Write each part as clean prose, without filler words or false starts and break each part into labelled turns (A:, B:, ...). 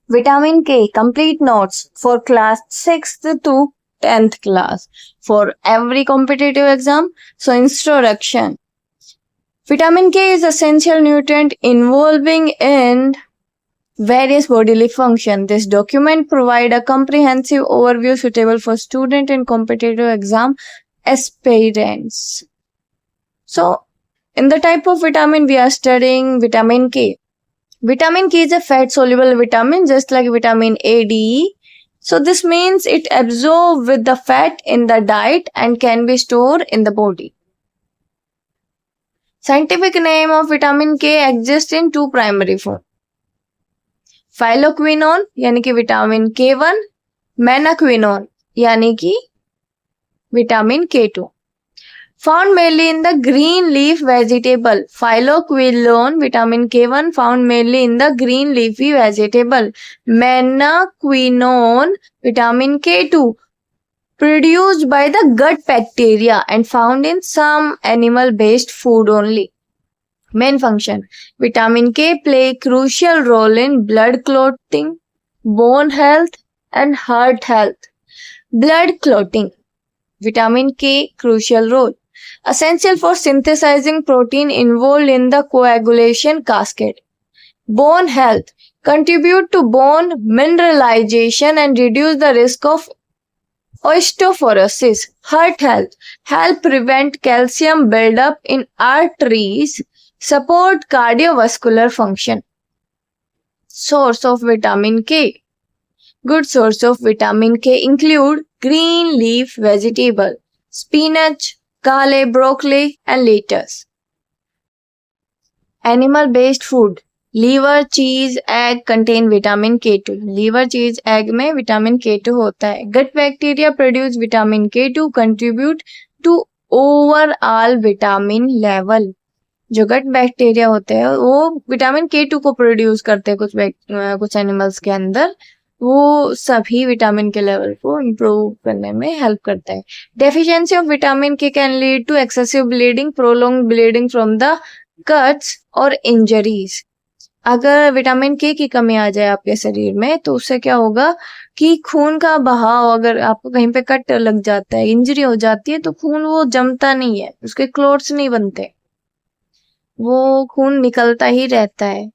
A: Vitamin K, complete notes for class 6th to 10th class for every competitive exam. So introduction. Vitamin K is essential nutrient involving in various bodily function. This document provide a comprehensive overview suitable for student and competitive exam aspirants. So in the type of vitamin we are studying vitamin K. Vitamin K is a fat soluble vitamin just like vitamin A, D, E. So this means it absorbs with the fat in the diet and can be stored in the body. Scientific name of vitamin K exists in two primary forms. Phylloquinone यानी कि vitamin K1, menaquinone यानी कि vitamin K2. Found mainly in the green leaf vegetable. Phyloquinone vitamin K1 found mainly in the green leafy vegetable. Menaquinone vitamin K2 produced by the gut bacteria and found in some animal based food only. Main function. Vitamin K play a crucial role in blood clotting, bone health and heart health. Blood clotting. Vitamin K crucial role. Essential for synthesizing protein involved in the coagulation cascade. Bone health. Contribute to bone mineralization and reduce the risk of osteoporosis. Heart health. Help prevent calcium buildup in arteries. Support cardiovascular function. Source of vitamin K. Good source of vitamin K include green leaf vegetable, spinach, kale, broccoli and lettuce. Animal based food. Liver, cheese, egg contain vitamin K2. Liver, cheese, egg में vitamin K2 होता है. Gut bacteria produce vitamin K2 contribute to overall vitamin level. जो gut bacteria होते हैं वो vitamin K2 को produce करते हैं कुछ एनिमल्स के अंदर. वो सभी विटामिन के लेवल को इम्प्रूव करने में हेल्प करता है. Deficiency of vitamin K can lead to excessive bleeding, prolong bleeding from the cuts और इंजरीज. अगर विटामिन के की कमी आ जाए आपके शरीर में तो उससे क्या होगा कि खून का बहाव, अगर आपको कहीं पे कट लग जाता है, इंजरी हो जाती है तो खून वो जमता नहीं है, उसके क्लोट्स नहीं बनते, वो खून निकलता ही रहता है.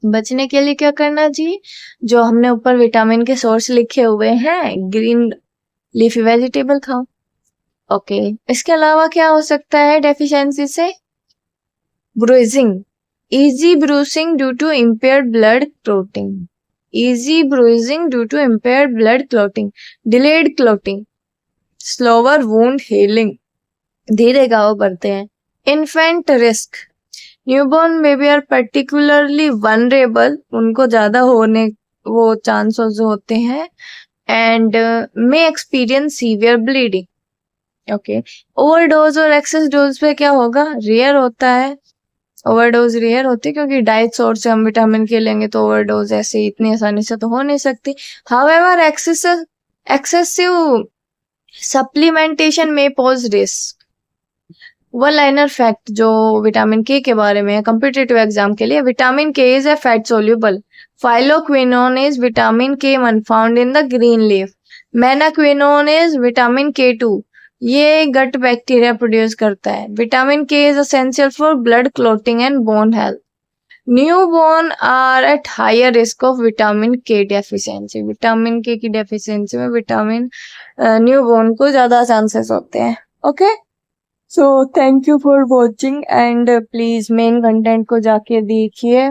A: बचने के लिए क्या करना चाहिए? जो हमने ऊपर विटामिन के सोर्स लिखे हुए हैं, ग्रीन लीफी वेजिटेबल खाओ. ओके. इसके अलावा क्या हो सकता है डेफिशिएंसी से? Bruising. Easy bruising due to impaired blood clotting. Easy bruising due to impaired blood clotting. Delayed clotting. Slower wound healing. धीरे घाव बढ़ते हैं. Infant risk. Newborn baby are particularly vulnerable, उनको ज्यादा होने वो चांसेस होते हैं and may experience severe bleeding. Okay. Overdose और एक्सेस डोज पे क्या होगा? रेयर होता है. ओवरडोज रेयर होती है क्योंकि डाइट सोर्स से हम विटामिन के लेंगे तो ओवरडोज ऐसे इतनी आसानी से तो हो नहीं सकती. हाउएवर एक्सेसिव सप्लीमेंटेशन में pose risk. One liner fact जो विटामिन के बारे में है कॉम्पिटिटिव एग्जाम के लिए. Vitamin K is a fat soluble. Phylloquinone is vitamin K1 found in the green leaf. Menaquinone is vitamin K2, ये गट बैक्टीरिया प्रोड्यूस करता है. Vitamin K is essential for blood clotting and bone health. Newborn are at higher risk of vitamin K deficiency. Vitamin K की deficiency में vitamin newborn को ज्यादा chances होते हैं. Okay. So thank you for watching and please main content को जाके देखिए.